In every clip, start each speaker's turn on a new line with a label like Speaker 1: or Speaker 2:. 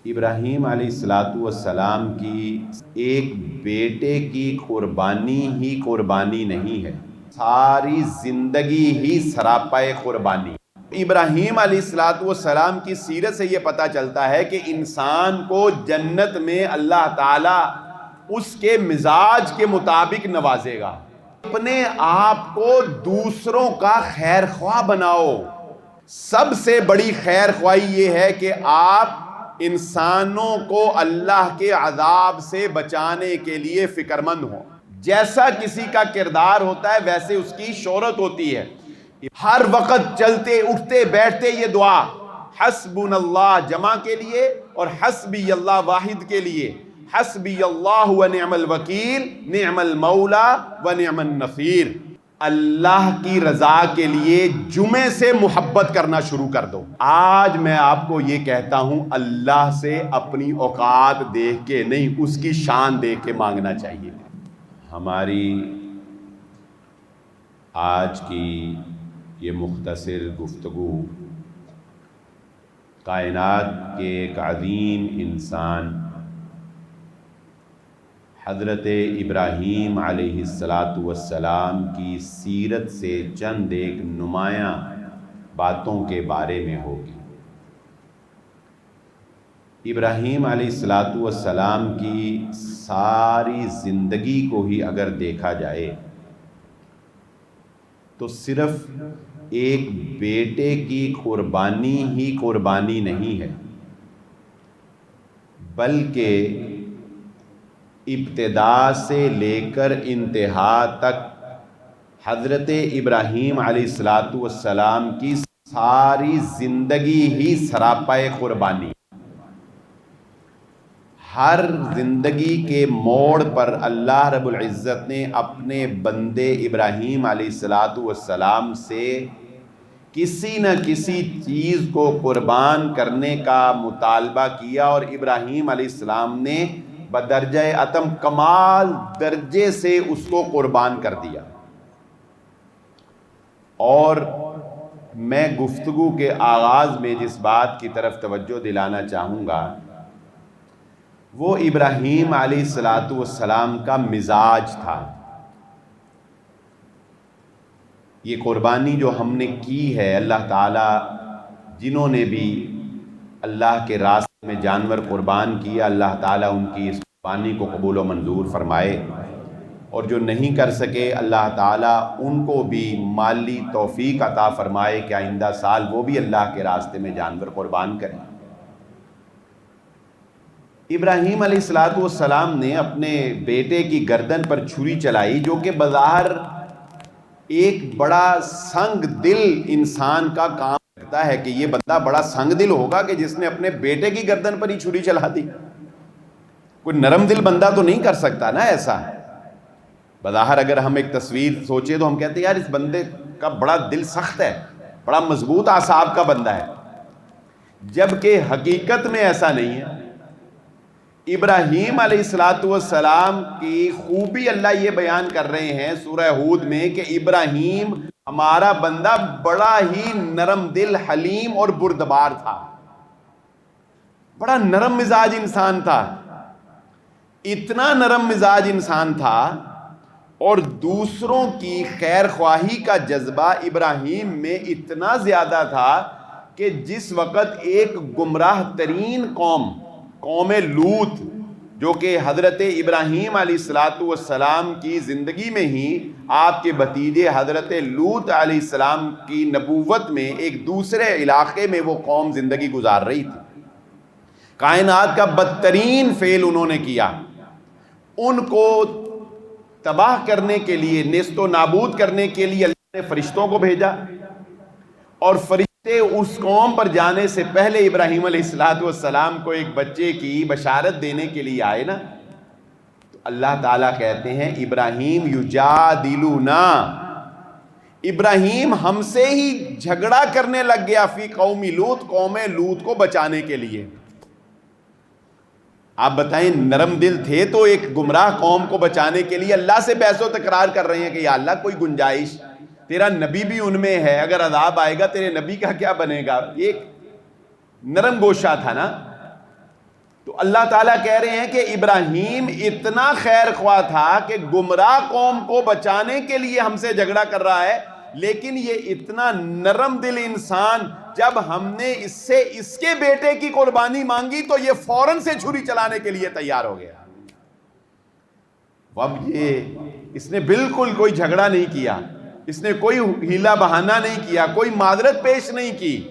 Speaker 1: ابراہیم علیہ السلام کی ایک بیٹے کی قربانی ہی قربانی نہیں ہے، ساری زندگی ہی سراپائے قربانی۔ ابراہیم علیہ السلام کی سیرت سے یہ پتہ چلتا ہے کہ انسان کو جنت میں اللہ تعالیٰ اس کے مزاج کے مطابق نوازے گا۔ اپنے آپ کو دوسروں کا خیر خواہ بناؤ۔ سب سے بڑی خیر خواہی یہ ہے کہ آپ انسانوں کو اللہ کے عذاب سے بچانے کے لیے فکر مند ہوں۔ جیسا کسی کا کردار ہوتا ہے ویسے اس کی شہرت ہوتی ہے۔ ہر وقت چلتے اٹھتے بیٹھتے یہ دعا حسبنا اللہ جمع کے لیے اور حسبی اللہ واحد کے لیے، حسبی اللہ و نعم الوکیل نعم المولا و نعم النصیر۔ اللہ کی رضا کے لیے جمعے سے محبت کرنا شروع کر دو۔ آج میں آپ کو یہ کہتا ہوں، اللہ سے اپنی اوقات دیکھ کے نہیں، اس کی شان دیکھ کے مانگنا چاہیے۔ ہماری آج کی یہ مختصر گفتگو کائنات کے ایک عظیم انسان حضرت ابراہیم علیہ السلام کی سیرت سے چند ایک نمایاں باتوں کے بارے میں ہوگی۔ ابراہیم علیہ السلام کی ساری زندگی کو ہی اگر دیکھا جائے تو صرف ایک بیٹے کی قربانی ہی قربانی نہیں ہے، بلکہ ابتدا سے لے کر انتہا تک حضرت ابراہیم علیہ السلام کی ساری زندگی ہی سراپائے قربانی۔ ہر زندگی کے موڑ پر اللہ رب العزت نے اپنے بندے ابراہیم علیہ السلام سے کسی نہ کسی چیز کو قربان کرنے کا مطالبہ کیا، اور ابراہیم علیہ السلام نے بدرجہ اتم کمال درجے سے اس کو قربان کر دیا۔ اور میں گفتگو کے آغاز میں جس بات کی طرف توجہ دلانا چاہوں گا وہ ابراہیم علیہ السلام کا مزاج تھا۔ یہ قربانی جو ہم نے کی ہے، اللہ تعالیٰ جنہوں نے بھی اللہ کے راستے میں جانور قربان کیا، اللہ تعالیٰ ان کی اس قربانی کو قبول و منظور فرمائے، اور جو نہیں کر سکے اللہ تعالیٰ ان کو بھی مالی توفیق عطا فرمائے کہ آئندہ سال وہ بھی اللہ کے راستے میں جانور قربان کریں۔ ابراہیم علیہ السلام نے اپنے بیٹے کی گردن پر چھری چلائی، جو کہ بظاہر ایک بڑا سنگ دل انسان کا کام لگتا ہے کہ یہ بندہ بڑا سنگ دل ہوگا کہ جس نے اپنے بیٹے کی گردن پر ہی چھری چلا دی۔ کوئی نرم دل بندہ تو نہیں کر سکتا نا ایسا۔ بظاہر اگر ہم ایک تصویر سوچے تو ہم کہتے ہیں یار اس بندے کا بڑا دل سخت ہے، بڑا مضبوط اعصاب کا بندہ ہے، جبکہ حقیقت میں ایسا نہیں ہے۔ ابراہیم علیہ السلام کی خوبی اللہ یہ بیان کر رہے ہیں سورہ ہود میں کہ ابراہیم ہمارا بندہ بڑا ہی نرم دل، حلیم اور بردبار تھا، بڑا نرم مزاج انسان تھا۔ اتنا نرم مزاج انسان تھا اور دوسروں کی خیر خواہی کا جذبہ ابراہیم میں اتنا زیادہ تھا کہ جس وقت ایک گمراہ ترین قوم لوط، جو کہ حضرت ابراہیم علیہ السلام کی زندگی میں ہی آپ کے بھتیجے حضرت لوط علیہ السلام کی نبوت میں ایک دوسرے علاقے میں وہ قوم زندگی گزار رہی تھی، کائنات کا بدترین فعل انہوں نے کیا۔ ان کو تباہ کرنے کے لیے، نیست و نابود کرنے کے لیے اللہ نے فرشتوں کو بھیجا، اور فرشتے اس قوم پر جانے سے پہلے ابراہیم علیہ السلام کو ایک بچے کی بشارت دینے کے لیے آئے نا، تو اللہ تعالیٰ کہتے ہیں ابراہیم یجادلونا، ابراہیم ہم سے ہی جھگڑا کرنے لگ گیا فی قوم لوط، قوم لوط کو بچانے کے لیے۔ آپ بتائیں، نرم دل تھے تو ایک گمراہ قوم کو بچانے کے لیے اللہ سے بحث و تکرار کر رہے ہیں کہ یا اللہ کوئی گنجائش، تیرا نبی بھی ان میں ہے، اگر عذاب آئے گا تیرے نبی کا کیا بنے گا۔ ایک نرم گوشہ تھا نا۔ اللہ تعالیٰ کہہ رہے ہیں کہ ابراہیم اتنا خیر خواہ تھا کہ گمراہ قوم کو بچانے کے لیے ہم سے جھگڑا کر رہا ہے، لیکن یہ اتنا نرم دل انسان، جب ہم نے اس سے اس کے بیٹے کی قربانی مانگی تو یہ فوراً سے چھری چلانے کے لیے تیار ہو گیا۔ اب اس نے بالکل کوئی جھگڑا نہیں کیا، اس نے کوئی ہیلا بہانہ نہیں کیا، کوئی معذرت پیش نہیں کی،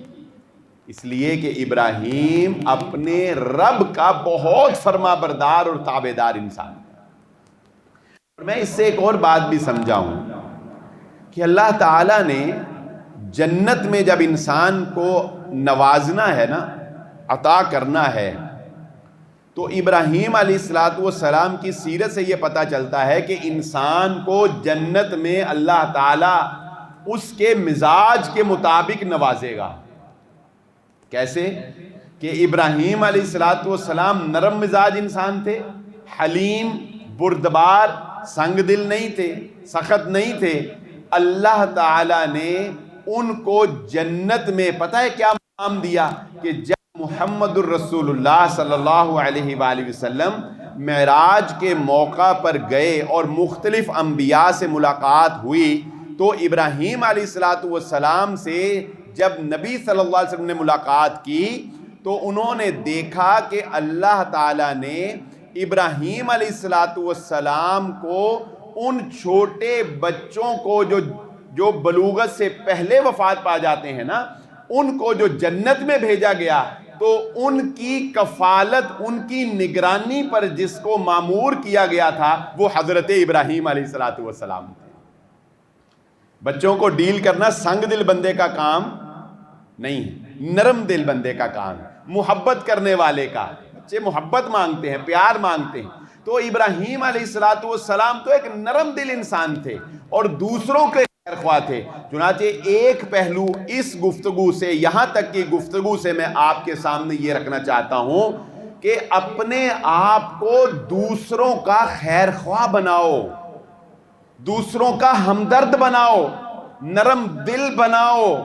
Speaker 1: اس لیے کہ ابراہیم اپنے رب کا بہت فرما بردار اور تابعدار انسان ہے۔ اور میں اس سے ایک اور بات بھی سمجھا ہوں کہ اللہ تعالیٰ نے جنت میں جب انسان کو نوازنا ہے نا، عطا کرنا ہے، تو ابراہیم علیہ السلام کی سیرت سے یہ پتہ چلتا ہے کہ انسان کو جنت میں اللہ تعالیٰ اس کے مزاج کے مطابق نوازے گا۔ کیسے؟ کہ ابراہیم علیہ السلام نرم مزاج انسان تھے، حلیم، بردبار، سنگ دل نہیں تھے، سخت نہیں تھے۔ اللہ تعالیٰ نے ان کو جنت میں پتہ ہے کیا مقام دیا؟ کہ جب محمد الرسول اللہ صلی اللہ علیہ وآلہ وسلم معراج کے موقع پر گئے اور مختلف انبیاء سے ملاقات ہوئی، تو ابراہیم علیہ السلام سے جب نبی صلی اللہ علیہ وسلم نے ملاقات کی تو انہوں نے دیکھا کہ اللہ تعالیٰ نے ابراہیم علیہ السلام کو ان چھوٹے بچوں کو جو بلوغت سے پہلے وفات پا جاتے ہیں نا، ان کو جو جنت میں بھیجا گیا، تو ان کی کفالت، ان کی نگرانی پر جس کو مامور کیا گیا تھا وہ حضرت ابراہیم علیہ السلام تھے۔ بچوں کو ڈیل کرنا سنگ دل بندے کا کام نہیں ہے، نرم دل بندے کا کام، محبت کرنے والے کا۔ بچے محبت مانگتے ہیں، پیار مانگتے ہیں، تو ابراہیم علیہ السلام تو ایک نرم دل انسان تھے اور دوسروں کے خیر خواہ تھے۔ چنانچہ ایک پہلو اس گفتگو سے، یہاں تک کی گفتگو سے میں آپ کے سامنے یہ رکھنا چاہتا ہوں کہ اپنے آپ کو دوسروں کا خیر خواہ بناؤ، دوسروں کا ہمدرد بناؤ، نرم دل بناؤ،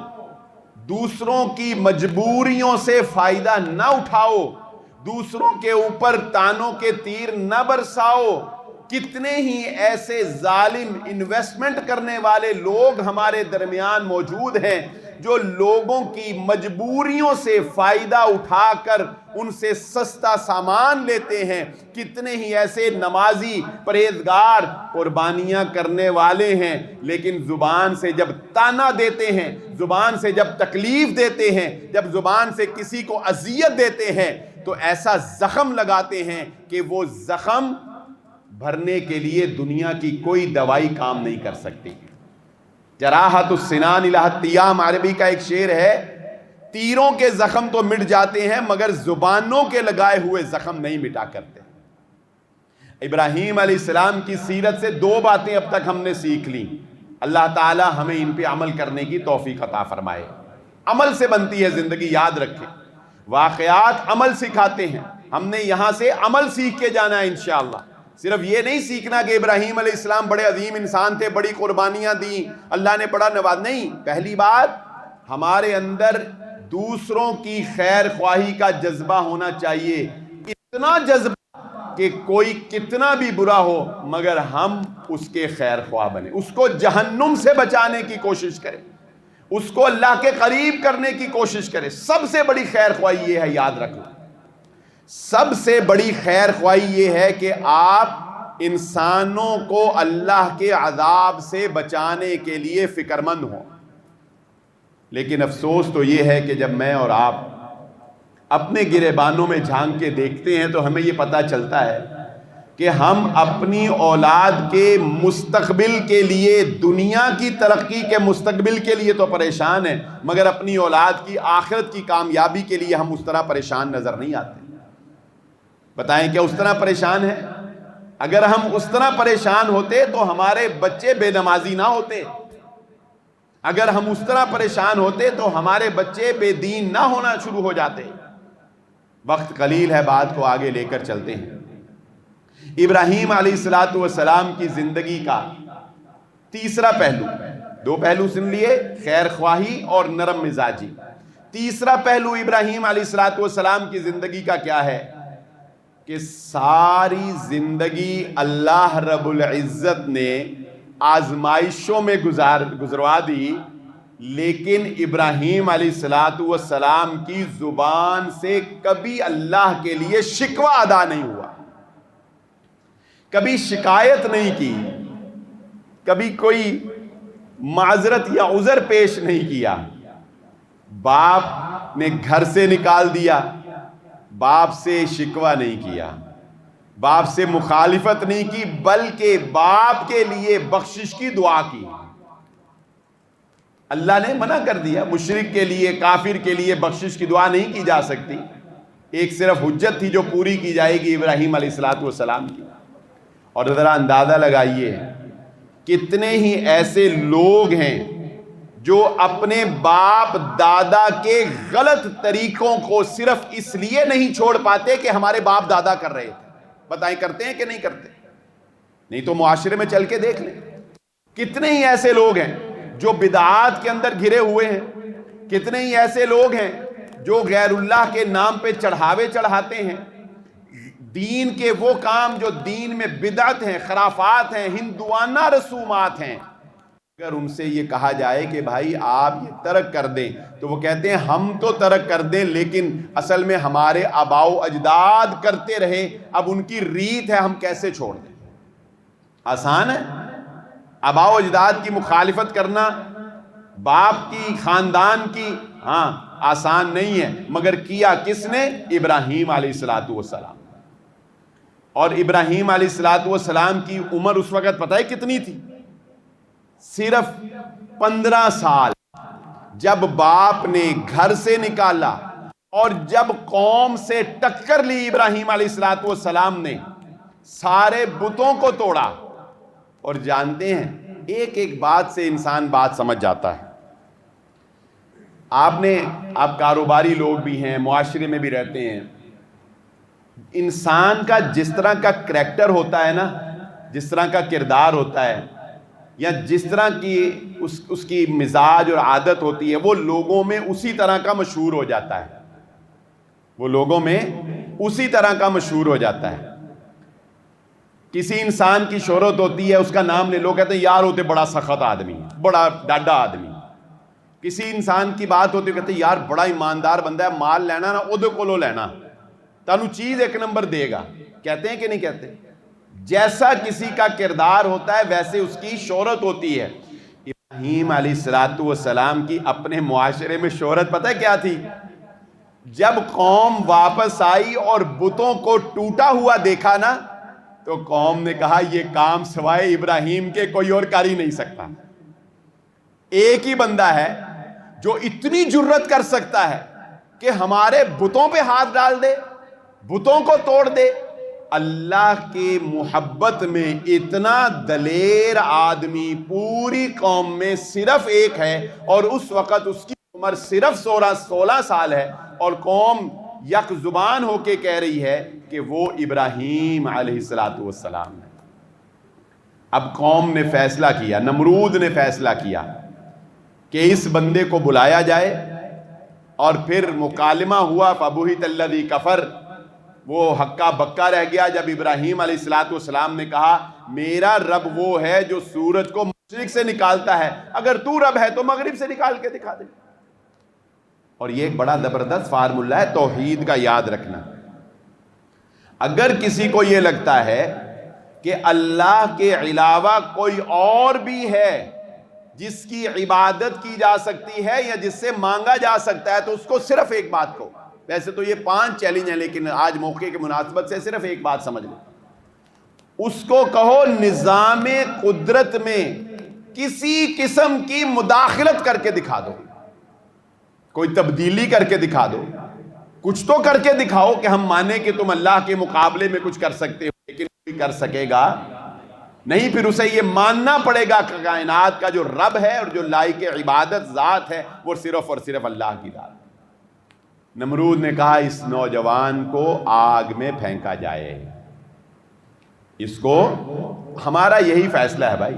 Speaker 1: دوسروں کی مجبوریوں سے فائدہ نہ اٹھاؤ، دوسروں کے اوپر تانوں کے تیر نہ برساؤ۔ کتنے ہی ایسے ظالم انویسٹمنٹ کرنے والے لوگ ہمارے درمیان موجود ہیں جو لوگوں کی مجبوریوں سے فائدہ اٹھا کر ان سے سستا سامان لیتے ہیں۔ کتنے ہی ایسے نمازی، پرہیزگار قربانیاں کرنے والے ہیں، لیکن زبان سے جب تانا دیتے ہیں، زبان سے جب تکلیف دیتے ہیں، جب زبان سے کسی کو اذیت دیتے ہیں تو ایسا زخم لگاتے ہیں کہ وہ زخم بھرنے کے لیے دنیا کی کوئی دوائی کام نہیں کر سکتی۔ جراحت السنان الہ التیام عربی کا ایک شعر ہے، تیروں کے زخم تو مٹ جاتے ہیں مگر زبانوں کے لگائے ہوئے زخم نہیں مٹا کرتے۔ ابراہیم علیہ السلام کی سیرت سے دو باتیں اب تک ہم نے سیکھ لی، اللہ تعالی ہمیں ان پہ عمل کرنے کی توفیق عطا فرمائے۔ عمل سے بنتی ہے زندگی، یاد رکھیں، واقعات عمل سکھاتے ہیں، ہم نے یہاں سے عمل سیکھ کے جانا ہے انشاءاللہ۔ صرف یہ نہیں سیکھنا کہ ابراہیم علیہ السلام بڑے عظیم انسان تھے، بڑی قربانیاں دیں، اللہ نے بڑا نواز، نہیں۔ پہلی بات، ہمارے اندر دوسروں کی خیر خواہی کا جذبہ ہونا چاہیے، اتنا جذبہ کہ کوئی کتنا بھی برا ہو مگر ہم اس کے خیر خواہ بنیں، اس کو جہنم سے بچانے کی کوشش کریں، اس کو اللہ کے قریب کرنے کی کوشش کریں۔ سب سے بڑی خیر خواہی یہ ہے، یاد رکھو، سب سے بڑی خیر خواہی یہ ہے کہ آپ انسانوں کو اللہ کے عذاب سے بچانے کے لیے فکر مند ہوں۔ لیکن افسوس تو یہ ہے کہ جب میں اور آپ اپنے گریبانوں میں جھانک کے دیکھتے ہیں تو ہمیں یہ پتہ چلتا ہے کہ ہم اپنی اولاد کے مستقبل کے لیے، دنیا کی ترقی کے مستقبل کے لیے تو پریشان ہیں، مگر اپنی اولاد کی آخرت کی کامیابی کے لیے ہم اس طرح پریشان نظر نہیں آتے۔ بتائیں کیا اس طرح پریشان ہیں؟ اگر ہم اس طرح پریشان ہوتے تو ہمارے بچے بے نمازی نہ ہوتے، اگر ہم اس طرح پریشان ہوتے تو ہمارے بچے بے دین نہ ہونا شروع ہو جاتے۔ وقت قلیل ہے، بات کو آگے لے کر چلتے ہیں۔ ابراہیم علیہ السلام کی زندگی کا تیسرا پہلو، دو پہلو سن لیے، خیر خواہی اور نرم مزاجی۔ تیسرا پہلو ابراہیم علیہ السلام کی زندگی کا کیا ہے؟ کہ ساری زندگی اللہ رب العزت نے آزمائشوں میں گزروا دی، لیکن ابراہیم علیہ السلام کی زبان سے کبھی اللہ کے لیے شکوہ ادا نہیں ہوا، کبھی شکایت نہیں کی، کبھی کوئی معذرت یا عذر پیش نہیں کیا۔ باپ نے گھر سے نکال دیا، باپ سے شکوہ نہیں کیا، باپ سے مخالفت نہیں کی، بلکہ باپ کے لیے بخشش کی دعا کی۔ اللہ نے منع کر دیا، مشرک کے لیے، کافر کے لیے بخشش کی دعا نہیں کی جا سکتی، ایک صرف حجت تھی جو پوری کی جائے گی ابراہیم علیہ السلام کی۔ اور ذرا اندازہ لگائیے کتنے ہی ایسے لوگ ہیں جو اپنے باپ دادا کے غلط طریقوں کو صرف اس لیے نہیں چھوڑ پاتے کہ ہمارے باپ دادا کر رہے تھے۔ بتائیں کرتے ہیں کہ نہیں کرتے؟ نہیں تو معاشرے میں چل کے دیکھ لیں، کتنے ہی ایسے لوگ ہیں جو بدعات کے اندر گھرے ہوئے ہیں، کتنے ہی ایسے لوگ ہیں جو غیر اللہ کے نام پہ چڑھاوے چڑھاتے ہیں، دین کے وہ کام جو دین میں بدعت ہیں، خرافات ہیں، ہندوانہ رسومات ہیں، اگر ان سے یہ کہا جائے کہ بھائی آپ یہ ترک کر دیں تو وہ کہتے ہیں ہم تو ترک کر دیں، لیکن اصل میں ہمارے آباء و اجداد کرتے رہے، اب ان کی ریت ہے، ہم کیسے چھوڑ دیں؟ آسان ہے آباء و اجداد کی مخالفت کرنا، باپ کی، خاندان کی؟ ہاں آسان نہیں ہے، مگر کیا کس نے؟ ابراہیم علیہ السلام۔ اور ابراہیم علیہ السلام کی عمر اس وقت پتہ ہے کتنی تھی؟ صرف 15 سال۔ جب باپ نے گھر سے نکالا اور جب قوم سے ٹکر لی ابراہیم علیہ السلام نے، سارے بتوں کو توڑا۔ اور جانتے ہیں ایک ایک بات سے انسان بات سمجھ جاتا ہے۔ آپ کاروباری لوگ بھی ہیں، معاشرے میں بھی رہتے ہیں، انسان کا جس طرح کا کریکٹر ہوتا ہے نا، جس طرح کا کردار ہوتا ہے، یا جس طرح کی اس کی مزاج اور عادت ہوتی ہے، وہ لوگوں میں اسی طرح کا مشہور ہو جاتا ہے، وہ لوگوں میں اسی طرح کا مشہور ہو جاتا ہے۔ کسی انسان کی شہرت ہوتی ہے، اس کا نام لے لو، کہتے ہیں یار ہوتے بڑا سخت آدمی، بڑا ڈاڈا آدمی۔ کسی انسان کی بات ہوتی ہے، کہتے ہیں یار بڑا ایماندار بندہ ہے، مال لینا نا اودے کولو لینا، تانوں چیز ایک نمبر دے گا۔ کہتے ہیں کہ نہیں کہتے؟ جیسا کسی کا کردار ہوتا ہے ویسے اس کی شہرت ہوتی ہے۔ ابراہیم علیہ السلام کی اپنے معاشرے میں شہرت پتہ ہے کیا تھی؟ جب قوم واپس آئی اور بتوں کو ٹوٹا ہوا دیکھا نا، تو قوم نے کہا یہ کام سوائے ابراہیم کے کوئی اور کر ہی نہیں سکتا۔ ایک ہی بندہ ہے جو اتنی جرت کر سکتا ہے کہ ہمارے بتوں پہ ہاتھ ڈال دے، بتوں کو توڑ دے۔ اللہ کے محبت میں اتنا دلیر آدمی پوری قوم میں صرف ایک ہے، اور اس وقت اس کی عمر صرف 16 سال ہے، اور قوم یک زبان ہو کے کہہ رہی ہے کہ وہ ابراہیم علیہ السلام ہے۔ اب قوم نے فیصلہ کیا، نمرود نے فیصلہ کیا کہ اس بندے کو بلایا جائے، اور پھر مکالمہ ہوا۔ فَبُہِتَ الَّذِي كَفَرَ، وہ ہکا بکا رہ گیا جب ابراہیم علیہ السلام نے کہا میرا رب وہ ہے جو سورج کو مشرق سے نکالتا ہے، اگر تو رب ہے تو مغرب سے نکال کے دکھا دے۔ اور یہ ایک بڑا زبردست فارمولہ ہے توحید کا، یاد رکھنا۔ اگر کسی کو یہ لگتا ہے کہ اللہ کے علاوہ کوئی اور بھی ہے جس کی عبادت کی جا سکتی ہے یا جس سے مانگا جا سکتا ہے، تو اس کو صرف ایک بات کو، ویسے تو یہ 5 چیلنج ہیں لیکن آج موقع کے مناسبت سے صرف ایک بات سمجھ لیں، اس کو کہو نظام قدرت میں کسی قسم کی مداخلت کر کے دکھا دو، کوئی تبدیلی کر کے دھا دو، کچھ تو کر کے دکھاؤ کہ ہم مانیں کہ تم اللہ کے مقابلے میں کچھ کر سکتے ہو، لیکن کوئی کر سکے گا نہیں۔ پھر اسے یہ ماننا پڑے گا کہ کائنات کا جو رب ہے اور جو لائق عبادت ذات ہے وہ صرف اور صرف اللہ کی ذات۔ نمرود نے کہا اس نوجوان کو آگ میں پھینکا جائے، اس کو، ہمارا یہی فیصلہ ہے بھائی،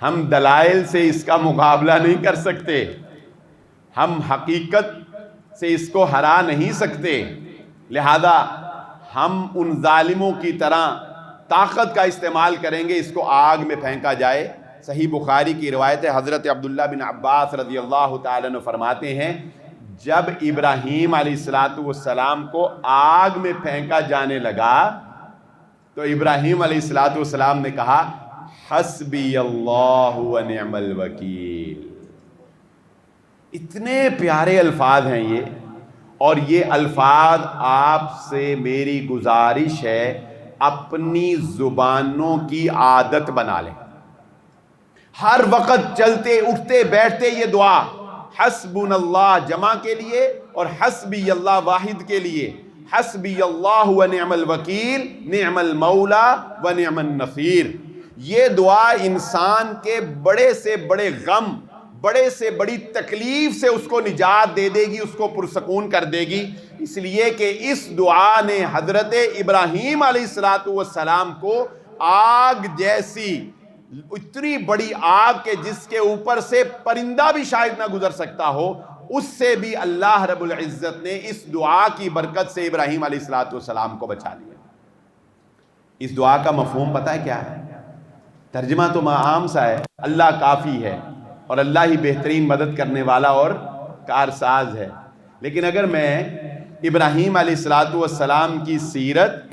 Speaker 1: ہم دلائل سے اس کا مقابلہ نہیں کر سکتے، ہم حقیقت سے اس کو ہرا نہیں سکتے، لہذا ہم ان ظالموں کی طرح طاقت کا استعمال کریں گے اس کو آگ میں پھینکا جائے۔ صحیح بخاری کی روایت ہے، حضرت عبداللہ بن عباس رضی اللہ تعالیٰ عنہ فرماتے ہیں جب ابراہیم علیہ السلام کو آگ میں پھینکا جانے لگا تو ابراہیم علیہ السلام نے کہا حسبی اللہ و نعم الوکیل۔ اتنے پیارے الفاظ ہیں یہ، اور یہ الفاظ آپ سے میری گزارش ہے اپنی زبانوں کی عادت بنا لیں۔ ہر وقت چلتے اٹھتے بیٹھتے یہ دعا حسبنا اللہ جمع کے لیے اور حسبی اللہ واحد کے لیے، حسبی اللہ و نعم الوکیل نعم المولا و نعم النصیر۔ یہ دعا انسان کے بڑے سے بڑے غم، بڑے سے بڑی تکلیف سے اس کو نجات دے دے گی، اس کو پرسکون کر دے گی، اس لیے کہ اس دعا نے حضرت ابراہیم علیہ السلام کو آگ جیسی اتنی بڑی آگ کے جس کے اوپر سے پرندہ بھی شاید نہ گزر سکتا ہو، اس سے بھی اللہ رب العزت نے اس دعا کی برکت سے ابراہیم علیہ السلام کو بچا لیا۔ اس دعا کا مفہوم پتہ ہے کیا ہے؟ ترجمہ تو عام سا ہے، اللہ کافی ہے اور اللہ ہی بہترین مدد کرنے والا اور کارساز ہے۔ لیکن اگر میں ابراہیم علیہ السلام کی سیرت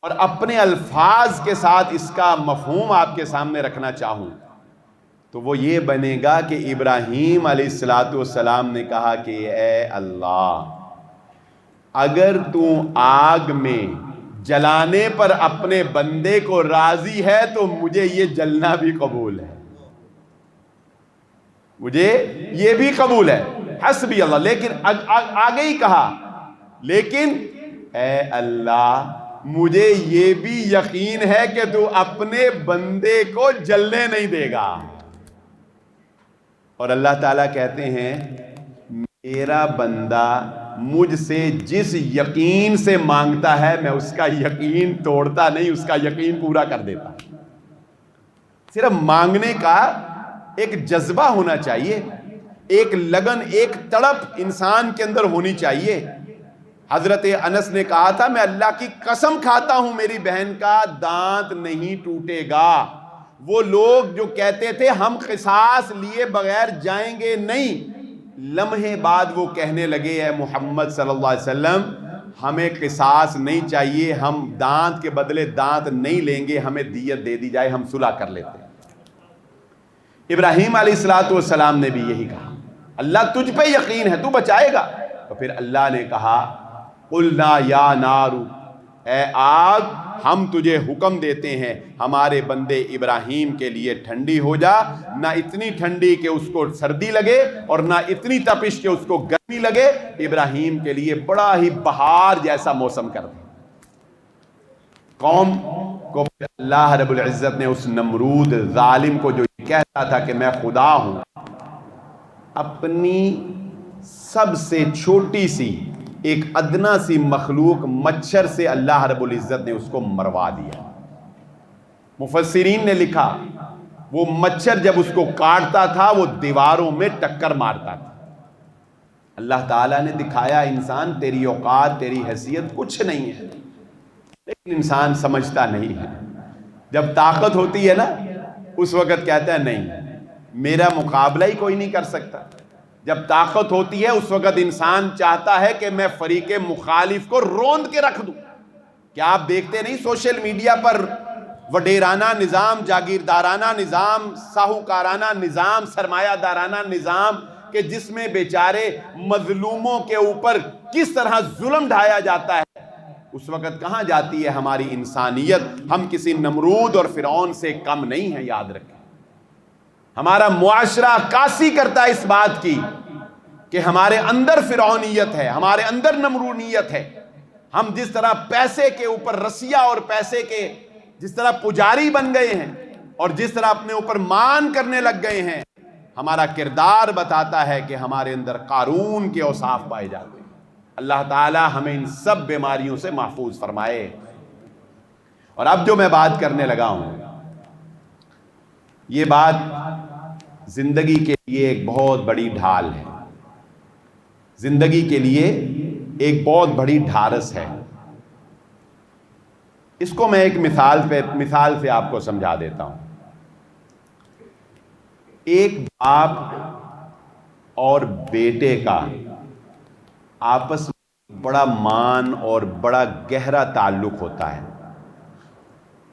Speaker 1: اور اپنے الفاظ کے ساتھ اس کا مفہوم آپ کے سامنے رکھنا چاہوں تو وہ یہ بنے گا کہ ابراہیم علیہ السلام نے کہا کہ اے اللہ، اگر تو آگ میں جلانے پر اپنے بندے کو راضی ہے تو مجھے یہ جلنا بھی قبول ہے، مجھے یہ بھی قبول ہے، حسبی اللہ۔ لیکن آگے ہی کہا لیکن اے اللہ مجھے یہ بھی یقین ہے کہ تو اپنے بندے کو جلنے نہیں دے گا۔ اور اللہ تعالیٰ کہتے ہیں میرا بندہ مجھ سے جس یقین سے مانگتا ہے میں اس کا یقین توڑتا نہیں، اس کا یقین پورا کر دیتا۔ صرف مانگنے کا ایک جذبہ ہونا چاہیے، ایک لگن، ایک تڑپ انسان کے اندر ہونی چاہیے۔ حضرت انس نے کہا تھا میں اللہ کی قسم کھاتا ہوں میری بہن کا دانت نہیں ٹوٹے گا۔ وہ لوگ جو کہتے تھے ہم قصاص لیے بغیر جائیں گے نہیں، لمحے بعد وہ کہنے لگے اے محمد صلی اللہ علیہ وسلم ہمیں قصاص نہیں چاہیے، ہم دانت کے بدلے دانت نہیں لیں گے، ہمیں دیت دے دی جائے، ہم صلح کر لیتے ہیں۔ ابراہیم علیہ السلام نے بھی یہی کہا اللہ تجھ پہ یقین ہے، تو بچائے گا۔ تو پھر اللہ نے کہا قلنا یا نار، اے آگ ہم تجھے حکم دیتے ہیں ہمارے بندے ابراہیم کے لیے ٹھنڈی ہو جا، نہ اتنی ٹھنڈی کہ اس کو سردی لگے اور نہ اتنی تپش کہ اس کو گرمی لگے، ابراہیم کے لیے بڑا ہی بہار جیسا موسم کر دے۔ قوم کو اللہ رب العزت نے اس نمرود ظالم کو جو کہتا تھا کہ میں خدا ہوں، اپنی سب سے چھوٹی سی ایک ادنا سی مخلوق مچھر سے اللہ رب العزت نے اس کو مروا دیا۔ مفسرین نے لکھا وہ مچھر جب اس کو کاٹتا تھا وہ دیواروں میں ٹکر مارتا تھا۔ اللہ تعالیٰ نے دکھایا انسان تیری اوقات تیری حیثیت کچھ نہیں ہے، لیکن انسان سمجھتا نہیں ہے۔ جب طاقت ہوتی ہے نا اس وقت کہتا ہے نہیں میرا مقابلہ ہی کوئی نہیں کر سکتا۔ جب طاقت ہوتی ہے اس وقت انسان چاہتا ہے کہ میں فریق مخالف کو روند کے رکھ دوں۔ کیا آپ دیکھتے نہیں سوشل میڈیا پر وڈیرانہ نظام، جاگیردارانہ نظام، ساہوکارانہ نظام، سرمایہ دارانہ نظام کہ جس میں بیچارے مظلوموں کے اوپر کس طرح ظلم ڈھایا جاتا ہے، اس وقت کہاں جاتی ہے ہماری انسانیت؟ ہم کسی نمرود اور فرعون سے کم نہیں ہیں، یاد رکھیں۔ ہمارا معاشرہ عکاسی کرتا ہے اس بات کی کہ ہمارے اندر فرعونیت ہے، ہمارے اندر نمرونیت ہے۔ ہم جس طرح پیسے کے اوپر رسیا اور پیسے کے جس طرح پجاری بن گئے ہیں اور جس طرح اپنے اوپر مان کرنے لگ گئے ہیں، ہمارا کردار بتاتا ہے کہ ہمارے اندر قارون کے اوصاف پائے جاتے ہیں۔ اللہ تعالی ہمیں ان سب بیماریوں سے محفوظ فرمائے۔ اور اب جو میں بات کرنے لگا ہوں یہ بات زندگی کے لیے ایک بہت بڑی ڈھال ہے، زندگی کے لیے ایک بہت بڑی ڈھارس ہے۔ اس کو میں ایک مثال سے آپ کو سمجھا دیتا ہوں. ایک باپ اور بیٹے کا آپس میں بڑا مان اور بڑا گہرا تعلق ہوتا ہے،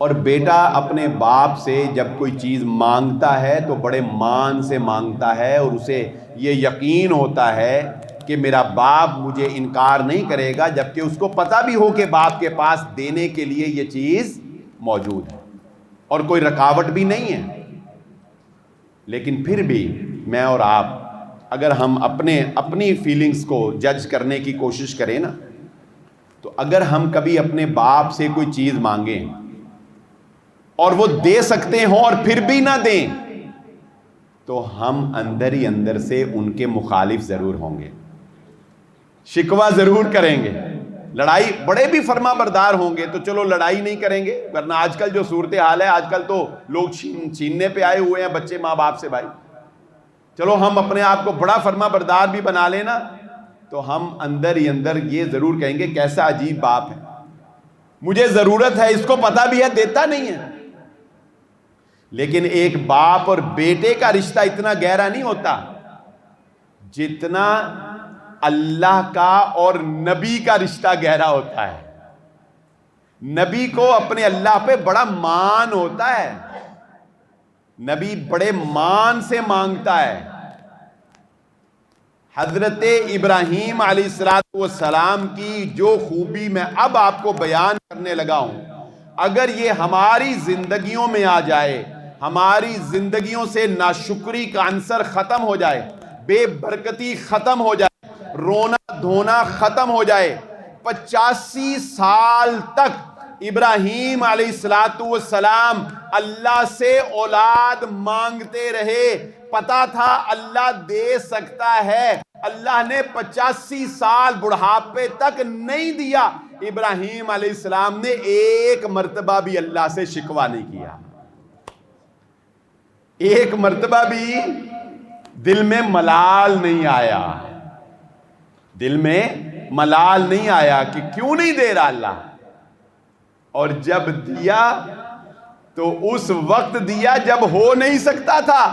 Speaker 1: اور بیٹا اپنے باپ سے جب کوئی چیز مانگتا ہے تو بڑے مان سے مانگتا ہے، اور اسے یہ یقین ہوتا ہے کہ میرا باپ مجھے انکار نہیں کرے گا، جبکہ اس کو پتہ بھی ہو کہ باپ کے پاس دینے کے لیے یہ چیز موجود ہے اور کوئی رکاوٹ بھی نہیں ہے. لیکن پھر بھی میں اور آپ اگر ہم اپنی فیلنگز کو جج کرنے کی کوشش کریں نا، تو اگر ہم کبھی اپنے باپ سے کوئی چیز مانگیں اور وہ دے سکتے ہوں اور پھر بھی نہ دیں، تو ہم اندر ہی اندر سے ان کے مخالف ضرور ہوں گے، شکوہ ضرور کریں گے، لڑائی بڑے بھی فرما بردار ہوں گے تو چلو لڑائی نہیں کریں گے، ورنہ آج کل جو صورتحال ہے، آج کل تو لوگ چھیننے پہ آئے ہوئے ہیں بچے ماں باپ سے. بھائی چلو ہم اپنے آپ کو بڑا فرما بردار بھی بنا لینا، تو ہم اندر ہی اندر یہ ضرور کہیں گے کیسا عجیب باپ ہے، مجھے ضرورت ہے، اس کو پتہ بھی ہے، دیتا نہیں ہے. لیکن ایک باپ اور بیٹے کا رشتہ اتنا گہرا نہیں ہوتا جتنا اللہ کا اور نبی کا رشتہ گہرا ہوتا ہے. نبی کو اپنے اللہ پہ بڑا مان ہوتا ہے، نبی بڑے مان سے مانگتا ہے. حضرت ابراہیم علیہ السلام کی جو خوبی میں اب آپ کو بیان کرنے لگا ہوں، اگر یہ ہماری زندگیوں میں آ جائے، ہماری زندگیوں سے ناشکری کا عنصر ختم ہو جائے، بے برکتی ختم ہو جائے، رونا دھونا ختم ہو جائے. 85 سال تک ابراہیم علیہ السلام اللہ سے اولاد مانگتے رہے، پتا تھا اللہ دے سکتا ہے، اللہ نے 85 سال بڑھاپے تک نہیں دیا. ابراہیم علیہ السلام نے ایک مرتبہ بھی اللہ سے شکوہ نہیں کیا، ایک مرتبہ بھی دل میں ملال نہیں آیا، دل میں ملال نہیں آیا کہ کیوں نہیں دے رہا اللہ. اور جب دیا تو اس وقت دیا جب ہو نہیں سکتا تھا،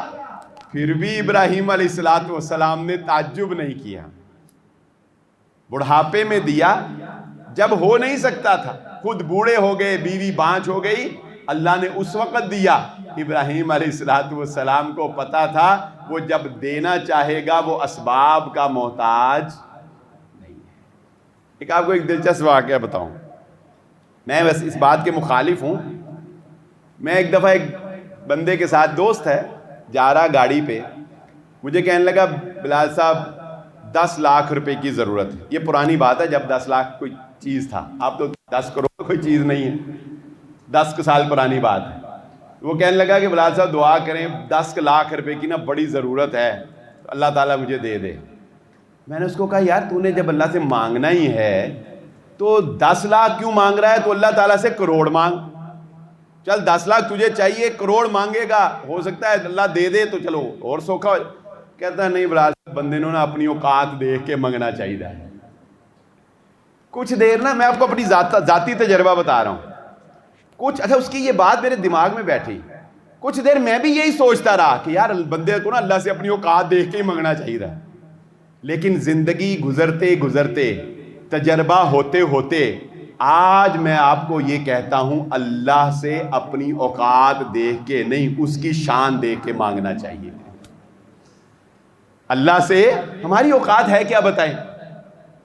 Speaker 1: پھر بھی ابراہیم علیہ السلام نے تعجب نہیں کیا. بڑھاپے میں دیا جب ہو نہیں سکتا تھا، خود بوڑھے ہو گئے، بیوی بانجھ ہو گئی، اللہ نے اس وقت دیا. ابراہیم علیہ السلام کو پتا تھا وہ جب دینا چاہے گا وہ اسباب کا محتاج نہیں ہے. آپ کو ایک دلچسپ واقعہ بتاؤں، میں بس اس بات کے مخالف ہوں. میں ایک دفعہ ایک بندے کے ساتھ، دوست ہے، جا رہا گاڑی پہ، مجھے کہنے لگا بلال صاحب 10 لاکھ روپے کی ضرورت ہے. یہ پرانی بات ہے جب 10 لاکھ کوئی چیز تھا، اب تو 10 کروڑ کوئی چیز نہیں ہے، 10 سال پرانی بات ہے. وہ کہنے لگا کہ بلال صاحب دعا کریں، 10 لاکھ روپے کی نا بڑی ضرورت ہے، اللہ تعالیٰ مجھے دے دے. میں نے اس کو کہا یار تو نے جب اللہ سے مانگنا ہی ہے تو 10 لاکھ کیوں مانگ رہا ہے؟ تو اللہ تعالیٰ سے کروڑ مانگ. چل 10 لاکھ تجھے چاہیے، کروڑ مانگے گا، ہو سکتا ہے اللہ دے دے تو چلو اور سوکھا. کہتا ہے نہیں بلال صاحب، بندے نے اپنی اوقات دیکھ کے منگنا چاہیے. کچھ دیر نا، میں آپ کو اپنی ذاتی تجربہ بتا رہا ہوں، اچھا اس کی یہ بات میرے دماغ میں بیٹھی، کچھ دیر میں بھی یہی سوچتا رہا کہ یار بندے کو نا اللہ سے اپنی اوقات دیکھ کے ہی منگنا چاہیے. لیکن زندگی گزرتے گزرتے، تجربہ ہوتے ہوتے، آج میں آپ کو یہ کہتا ہوں اللہ سے اپنی اوقات دیکھ کے نہیں، اس کی شان دیکھ کے مانگنا چاہیے. اللہ سے ہماری اوقات ہے کیا بتائیں؟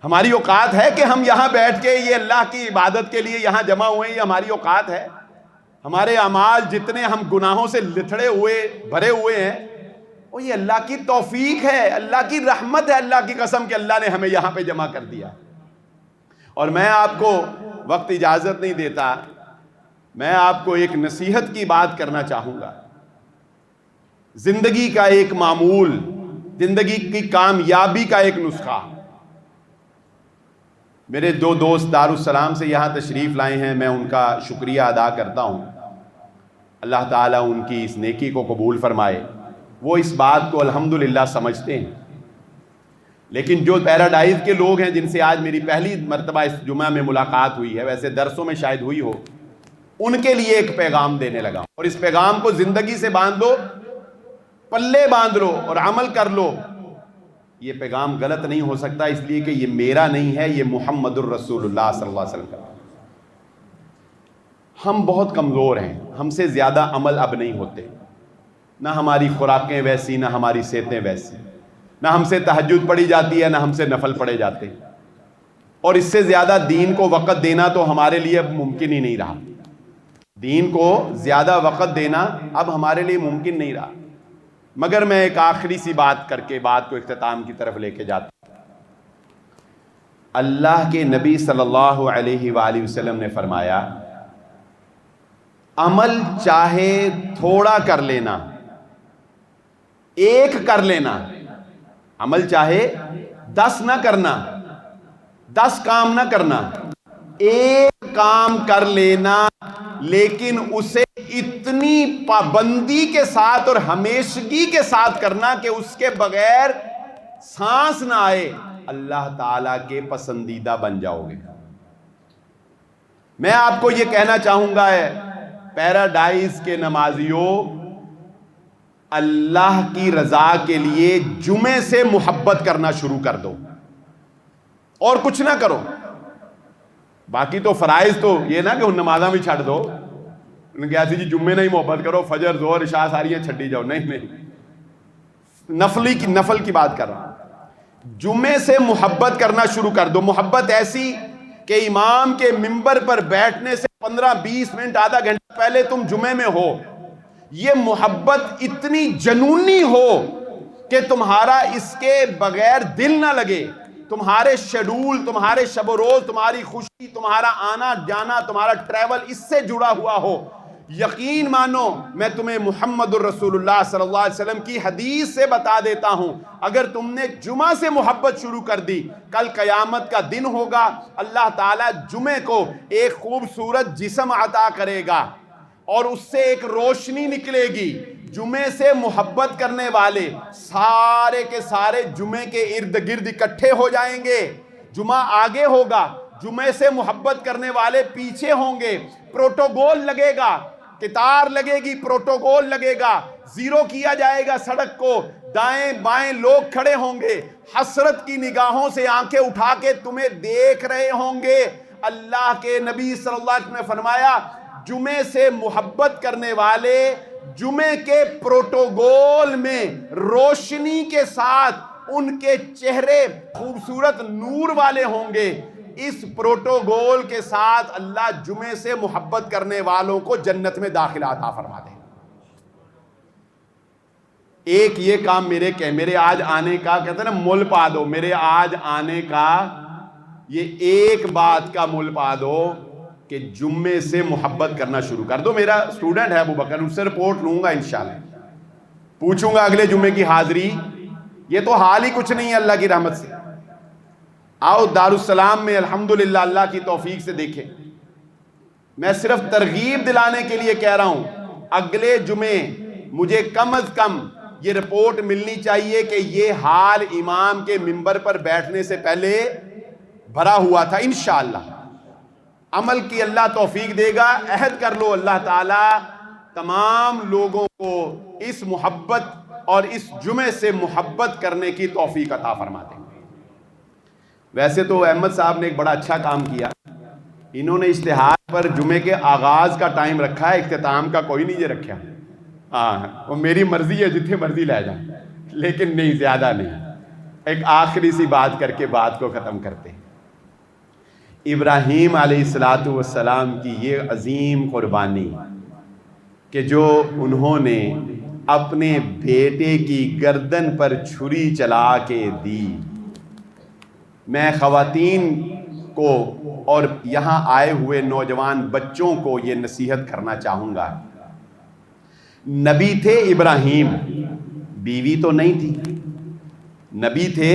Speaker 1: ہماری اوقات ہے کہ ہم یہاں بیٹھ کے یہ اللہ کی عبادت کے لیے یہاں جمع ہوئے ہیں؟ یہ ہماری اوقات ہے؟ ہمارے اعمال جتنے ہم گناہوں سے لتھڑے ہوئے بھرے ہوئے ہیں، وہ یہ اللہ کی توفیق ہے، اللہ کی رحمت ہے، اللہ کی قسم کہ اللہ نے ہمیں یہاں پہ جمع کر دیا. اور میں آپ کو وقت اجازت نہیں دیتا، میں آپ کو ایک نصیحت کی بات کرنا چاہوں گا. زندگی کا ایک معمول، زندگی کی کامیابی کا ایک نسخہ. میرے 2 دوست دارالسلام سے یہاں تشریف لائے ہیں، میں ان کا شکریہ ادا کرتا ہوں. اللہ تعالیٰ ان کی اس نیکی کو قبول فرمائے. وہ اس بات کو الحمدللہ سمجھتے ہیں. لیکن جو پیراڈائز کے لوگ ہیں جن سے آج میری پہلی مرتبہ اس جمعہ میں ملاقات ہوئی ہے، ویسے درسوں میں شاید ہوئی ہو، ان کے لیے ایک پیغام دینے لگا ہوں، اور اس پیغام کو زندگی سے باندھ لو، پلے باندھ لو اور عمل کر لو۔ یہ پیغام غلط نہیں ہو سکتا، اس لیے کہ یہ میرا نہیں ہے، یہ محمد الرسول اللہ صلی اللہ علیہ وسلم کا۔ ہم بہت کمزور ہیں، ہم سے زیادہ عمل اب نہیں ہوتے، نہ ہماری خوراکیں ویسی، نہ ہماری صحتیں ویسی، نہ ہم سے تہجد پڑھی جاتی ہے، نہ ہم سے نفل پڑھے جاتے ہیں، اور اس سے زیادہ دین کو وقت دینا تو ہمارے لیے اب ممکن ہی نہیں رہا۔ دین کو زیادہ وقت دینا اب ہمارے لیے ممکن نہیں رہا۔ مگر میں ایک آخری سی بات کر کے بات کو اختتام کی طرف لے کے جاتا ہوں۔ اللہ کے نبی صلی اللہ علیہ وآلہ وسلم نے فرمایا، عمل چاہے تھوڑا کر لینا، ایک کر لینا، عمل چاہے 10 نہ کرنا، 10 کام نہ کرنا، ایک کام کر لینا، لیکن اسے اتنی پابندی کے ساتھ اور ہمیشگی کے ساتھ کرنا کہ اس کے بغیر سانس نہ آئے، اللہ تعالیٰ کے پسندیدہ بن جاؤ گے۔ میں آپ کو یہ کہنا چاہوں گا پیراڈائز کے نمازیوں، اللہ کی رضا کے لیے جمعے سے محبت کرنا شروع کر دو، اور کچھ نہ کرو۔ باقی تو فرائض تو یہ نا کہ ان نمازاں بھی چھڑ دو، ان کے ایسی جی جمعے نہیں محبت کرو، فجر ظہر عشاء ساری چھٹی جاؤ، نہیں، نفل کی بات کر رہا ہوں۔ جمعے سے محبت کرنا شروع کر دو، محبت ایسی کہ امام کے منبر پر بیٹھنے سے 15-20 منٹ آدھا گھنٹہ پہلے تم جمعے میں ہو، یہ محبت اتنی جنونی ہو کہ تمہارا اس کے بغیر دل نہ لگے، تمہارے شیڈول، تمہارے شب و روز، تمہاری خوشی، تمہارا آنا جانا، تمہارا ٹریول اس سے جڑا ہوا ہو۔ یقین مانو، میں تمہیں محمد الرسول اللہ صلی اللہ علیہ وسلم کی حدیث سے بتا دیتا ہوں، اگر تم نے جمعہ سے محبت شروع کر دی، کل قیامت کا دن ہوگا، اللہ تعالیٰ جمعے کو ایک خوبصورت جسم عطا کرے گا، اور اس سے ایک روشنی نکلے گی۔ جمعے سے محبت کرنے والے سارے کے سارے جمعے کے ارد گرد اکٹھے ہو جائیں گے، جمعہ آگے ہوگا، جمعے سے محبت کرنے والے پیچھے ہوں گے، پروٹوکول لگے گا، قطار لگے گی، پروٹوکول لگے گا، زیرو کیا جائے گا سڑک کو، دائیں بائیں لوگ کھڑے ہوں گے، حسرت کی نگاہوں سے آنکھیں اٹھا کے تمہیں دیکھ رہے ہوں گے۔ اللہ کے نبی صلی اللہ علیہ وسلم نے فرمایا، جمعے سے محبت کرنے والے جمعے کے پروٹوکول میں روشنی کے ساتھ ان کے چہرے خوبصورت نور والے ہوں گے۔ اس پروٹوکول کے ساتھ اللہ جمعے سے محبت کرنے والوں کو جنت میں داخلہ عطا فرما دے۔ ایک یہ کام میرے آج آنے کا، کہتے ہیں نا مول پا دو، میرے آج آنے کا یہ ایک بات کا مول پا دو کہ جمعے سے محبت کرنا شروع کر دو۔ میرا اسٹوڈنٹ ہے ابو بکر، اس سے رپورٹ لوں گا انشاءاللہ، پوچھوں گا اگلے جمعے کی حاضری۔ یہ تو حال ہی کچھ نہیں ہے اللہ کی رحمت سے۔ آؤ دارالسلام میں الحمدللہ اللہ کی توفیق سے دیکھیں۔ میں صرف ترغیب دلانے کے لیے کہہ رہا ہوں، اگلے جمعے مجھے کم از کم یہ رپورٹ ملنی چاہیے کہ یہ حال امام کے منبر پر بیٹھنے سے پہلے بھرا ہوا تھا۔ انشاءاللہ عمل کی اللہ توفیق دے گا۔ عہد کر لو، اللہ تعالیٰ تمام لوگوں کو اس محبت اور اس جمعے سے محبت کرنے کی توفیق عطا فرما دیں۔ ویسے تو احمد صاحب نے ایک بڑا اچھا کام کیا، انہوں نے اشتہار پر جمعے کے آغاز کا ٹائم رکھا ہے، اختتام کا کوئی نہیں یہ رکھا۔ ہاں، وہ میری مرضی ہے، جتنے مرضی لے جائیں، لیکن نہیں، زیادہ نہیں۔ ایک آخری سی بات کر کے بات کو ختم کرتے ہیں۔ ابراہیم علیہ السلام کی یہ عظیم قربانی کہ جو انہوں نے اپنے بیٹے کی گردن پر چھری چلا کے دی، میں خواتین کو اور یہاں آئے ہوئے نوجوان بچوں کو یہ نصیحت کرنا چاہوں گا۔ نبی تھے ابراہیم، بیوی تو نہیں تھی۔ نبی تھے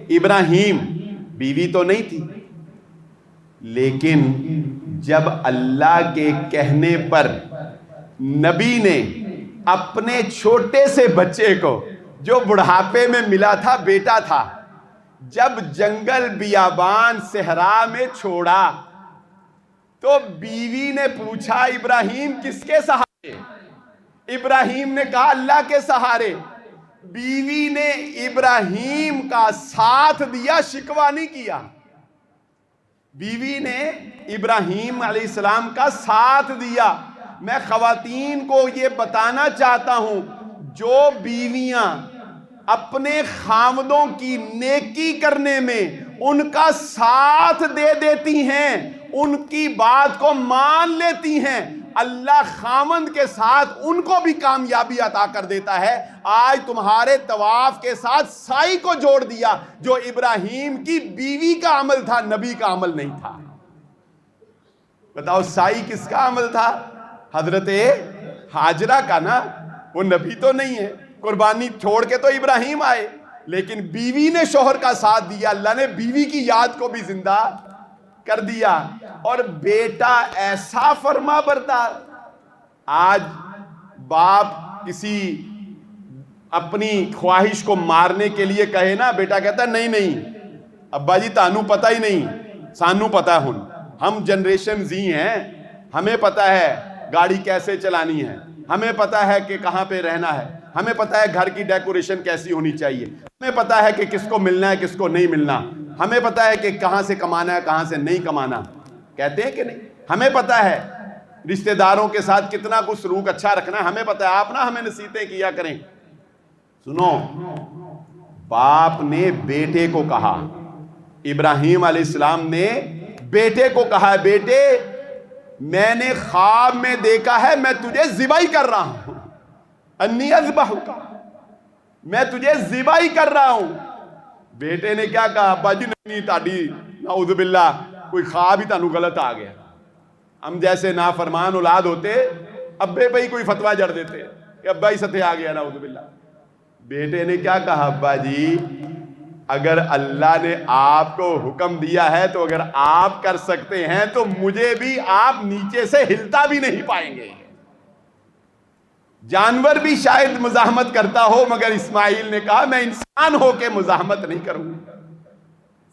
Speaker 1: ابراہیم، بیوی تو نہیں تھی، لیکن جب اللہ کے کہنے پر نبی نے اپنے چھوٹے سے بچے کو، جو بڑھاپے میں ملا تھا، بیٹا تھا، جب جنگل بیابان صحرا میں چھوڑا، تو بیوی نے پوچھا ابراہیم کس کے سہارے؟ ابراہیم نے کہا اللہ کے سہارے۔ بیوی نے ابراہیم کا ساتھ دیا، شکوہ نہیں کیا۔ بیوی نے ابراہیم علیہ السلام کا ساتھ دیا۔ میں خواتین کو یہ بتانا چاہتا ہوں، جو بیویاں اپنے خاوندوں کی نیکی کرنے میں ان کا ساتھ دے دیتی ہیں، ان کی بات کو مان لیتی ہیں، اللہ خاوند کے ساتھ ان کو بھی کامیابی عطا کر دیتا ہے۔ آج تمہارے طواف کے ساتھ سائی کو جوڑ دیا، جو ابراہیم کی بیوی کا عمل تھا، نبی کا عمل نہیں تھا۔ بتاؤ سائی کس کا عمل تھا؟ حضرت ہاجرہ کا نا، وہ نبی تو نہیں ہے، قربانی چھوڑ کے تو ابراہیم آئے، لیکن بیوی نے شوہر کا ساتھ دیا، اللہ نے بیوی کی یاد کو بھی زندہ کر دیا۔ اور بیٹا ایسا فرما بردار، آج باپ کسی اپنی خواہش کو مارنے کے لیے کہے نا، بیٹا کہتا ہے نہیں نہیں ابا جی تانوں پتہ ہی نہیں، سانوں پتہ ہے، ہم جنریشن زی ہیں، ہمیں پتہ ہے گاڑی کیسے چلانی ہے، ہمیں پتہ ہے کہ کہاں پہ رہنا ہے، ہمیں پتہ ہے گھر کی ڈیکوریشن کیسی ہونی چاہیے، ہمیں پتہ ہے کہ کس کو ملنا ہے کس کو نہیں ملنا، ہمیں پتہ ہے کہ کہاں سے کمانا ہے کہاں سے نہیں کمانا، کہتے ہیں کہ نہیں؟ ہمیں پتہ ہے رشتہ داروں کے ساتھ کتنا کچھ سلوک اچھا رکھنا ہے، ہمیں پتہ ہے، آپ نہ ہمیں نصیحتیں کیا کریں۔ سنو، باپ نے بیٹے کو کہا، ابراہیم علیہ السلام نے بیٹے کو کہا، بیٹے میں نے خواب میں دیکھا ہے میں تجھے ذبح کر رہا ہوں، انی اذبحک، میں تجھے ذبح کر رہا ہوں۔ بیٹے نے کیا کہا؟ ابا جی نہیں تاڑی نعوذ باللہ کوئی خواب ہی تانوں غلط آ گیا۔ ہم جیسے نافرمان اولاد ہوتے ابے پہ ہی کوئی فتویٰ جڑ دیتے کہ ابا ہی ستے آ گیا نعوذ باللہ۔ بیٹے نے کیا کہا؟ ابا جی اگر اللہ نے آپ کو حکم دیا ہے تو اگر آپ کر سکتے ہیں تو مجھے بھی آپ نیچے سے ہلتا بھی نہیں پائیں گے۔ جانور بھی شاید مزاحمت کرتا ہو، مگر اسماعیل نے کہا میں انسان ہو کے مزاحمت نہیں کروں گا۔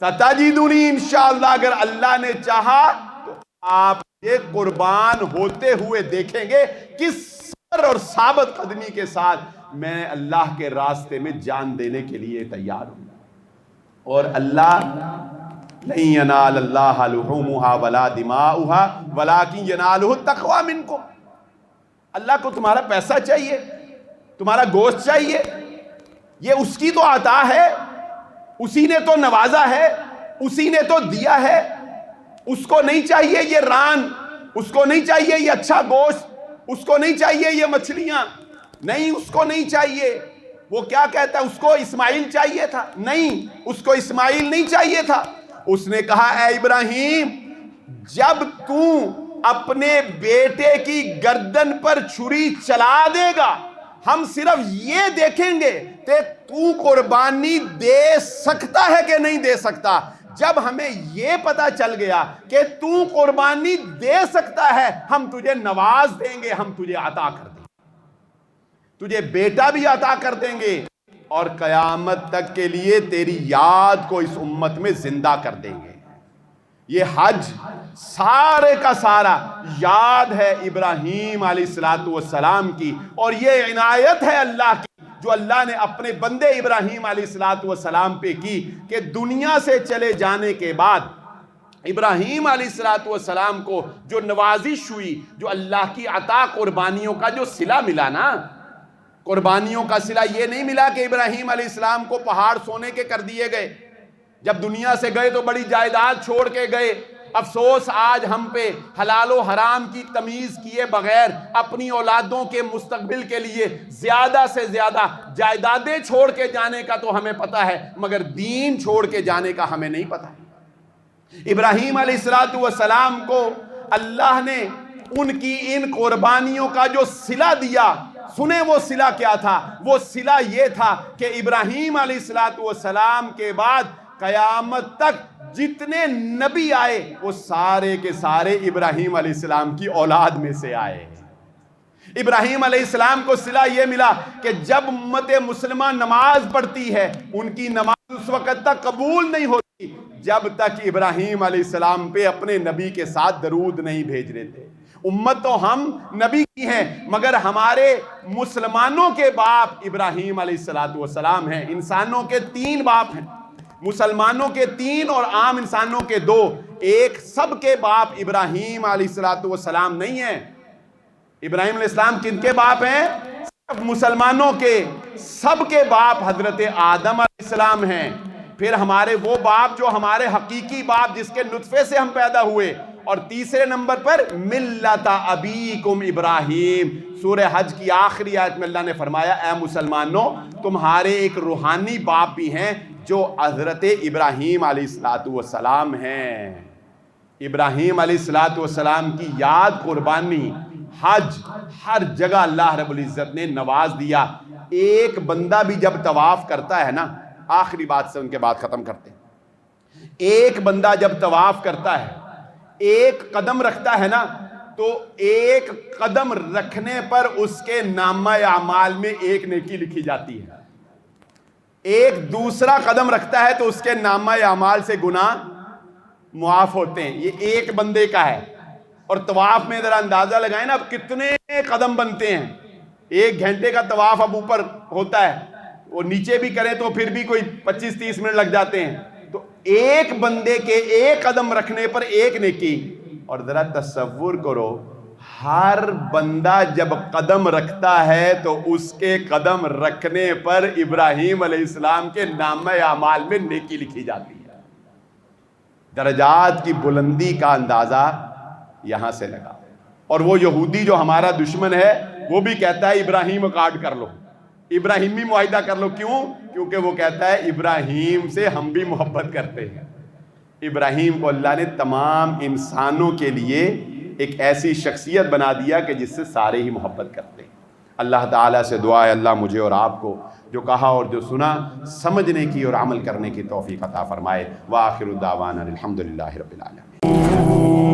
Speaker 1: ستجدنی انشاءاللہ، اگر اللہ نے چاہا تو آپ یہ قربان ہوتے ہوئے دیکھیں گے، کس صبر اور ثابت قدمی کے ساتھ میں اللہ کے راستے میں جان دینے کے لیے تیار ہوں۔ اور اللہ لن ینال اللہ لحومھا ولا دماؤھا ولکن ینالہ التقوی منکم، اللہ کو تمہارا پیسہ چاہیے، تمہارا گوشت چاہیے، یہ اس کی تو عطا ہے، اسی نے تو نوازا ہے، اسی نے تو دیا ہے، اس کو نہیں چاہیے یہ ران، اس کو نہیں چاہیے یہ اچھا گوشت، اس کو نہیں چاہیے یہ مچھلیاں، نہیں اس کو نہیں چاہیے۔ وہ کیا کہتا ہے؟ اس کو اسماعیل چاہیے تھا؟ نہیں، اس کو اسماعیل نہیں چاہیے تھا۔ اس نے کہا اے ابراہیم جب تو اپنے بیٹے کی گردن پر چھری چلا دے گا، ہم صرف یہ دیکھیں گے کہ تو قربانی دے سکتا ہے کہ نہیں دے سکتا۔ جب ہمیں یہ پتا چل گیا کہ تو قربانی دے سکتا ہے، ہم تجھے نواز دیں گے، ہم تجھے عطا کر دیں گے، تجھے بیٹا بھی عطا کر دیں گے، اور قیامت تک کے لیے تیری یاد کو اس امت میں زندہ کر دیں گے۔ یہ حج سارے کا سارا یاد ہے ابراہیم علیہ السلام کی، اور یہ عنایت ہے اللہ کی جو اللہ نے اپنے بندے ابراہیم علیہ السلام پہ کی، کہ دنیا سے چلے جانے کے بعد ابراہیم علیہ السلام کو جو نوازش ہوئی، جو اللہ کی عطا قربانیوں کا جو صلہ ملا نا، قربانیوں کا صلہ یہ نہیں ملا کہ ابراہیم علیہ السلام کو پہاڑ سونے کے کر دیے گئے، جب دنیا سے گئے تو بڑی جائیداد چھوڑ کے گئے۔ افسوس آج ہم پہ حلال و حرام کی تمیز کیے بغیر اپنی اولادوں کے مستقبل کے لیے زیادہ سے زیادہ جائیدادیں چھوڑ کے جانے کا تو ہمیں پتہ ہے، مگر دین چھوڑ کے جانے کا ہمیں نہیں پتہ۔ ابراہیم علیہ السلام کو اللہ نے ان کی ان قربانیوں کا جو صلہ دیا، سنیں وہ صلہ کیا تھا؟ وہ صلہ یہ تھا کہ ابراہیم علیہ السلام کے بعد قیامت تک جتنے نبی آئے وہ سارے کے سارے ابراہیم علیہ السلام کی اولاد میں سے آئے۔ ابراہیم علیہ السلام کو صلہ یہ ملا کہ جب امت مسلمہ نماز پڑھتی ہے، ان کی نماز اس وقت تک قبول نہیں ہوتی جب تک ابراہیم علیہ السلام پہ اپنے نبی کے ساتھ درود نہیں بھیج رہے تھے۔ امت تو ہم نبی کی ہیں، مگر ہمارے مسلمانوں کے باپ ابراہیم علیہ السلام ہیں۔ انسانوں کے 3 باپ ہیں، مسلمانوں کے 3 اور عام انسانوں کے 2۔ ایک سب کے باپ ابراہیم علیہ السلام نہیں ہیں۔ ابراہیم علیہ السلام کن کے باپ ہیں؟ سب مسلمانوں کے، سب کے باپ حضرت آدم علیہ السلام ہیں۔ پھر ہمارے وہ باپ جو ہمارے حقیقی باپ جس کے نطفے سے ہم پیدا ہوئے، اور تیسرے نمبر پر ملت ابیکم ابراہیم۔ سورہ حج کی آخری آیت میں اللہ نے فرمایا اے مسلمانوں تمہارے ایک روحانی باپ بھی ہیں جو حضرت ابراہیم علیہ السلام ہیں۔ ابراہیم علیہ السلام کی یاد، قربانی، حج، ہر جگہ اللہ رب العزت نے نواز دیا۔ ایک بندہ بھی جب طواف کرتا ہے نا، آخری بات سے ان کے بعد ختم کرتے ہیں، ایک بندہ جب طواف کرتا ہے، ایک قدم رکھتا ہے نا، تو ایک قدم رکھنے پر اس کے نامہ اعمال میں 1 نیکی لکھی جاتی ہے۔ ایک دوسرا قدم رکھتا ہے تو اس کے نامہ اعمال سے گناہ معاف ہوتے ہیں۔ یہ ایک بندے کا ہے۔ اور طواف میں ذرا اندازہ لگائیں نا، اب کتنے قدم بنتے ہیں۔ 1 گھنٹے کا طواف اب اوپر ہوتا ہے، وہ نیچے بھی کریں تو پھر بھی کوئی 25-30 منٹ لگ جاتے ہیں۔ تو ایک بندے کے 1 قدم رکھنے پر 1 نیکی۔ اور ذرا تصور کرو، ہر بندہ جب قدم رکھتا ہے تو اس کے قدم رکھنے پر ابراہیم علیہ السلام کے نامہ اعمال میں نیکی لکھی جاتی ہے۔ درجات کی بلندی کا اندازہ یہاں سے لگا۔ اور وہ یہودی جو ہمارا دشمن ہے وہ بھی کہتا ہے ابراہیم کارڈ کر لو، ابراہیمی معاہدہ کر لو۔ کیوں؟ کیونکہ وہ کہتا ہے ابراہیم سے ہم بھی محبت کرتے ہیں۔ ابراہیم کو اللہ نے تمام انسانوں کے لیے ایک ایسی شخصیت بنا دیا کہ جس سے سارے ہی محبت کرتے ہیں۔ اللہ تعالیٰ سے دعا ہے اللہ مجھے اور آپ کو جو کہا اور جو سنا سمجھنے کی اور عمل کرنے کی توفیق عطا فرمائے۔ وآخر دعوانا الحمدللہ رب العالمین۔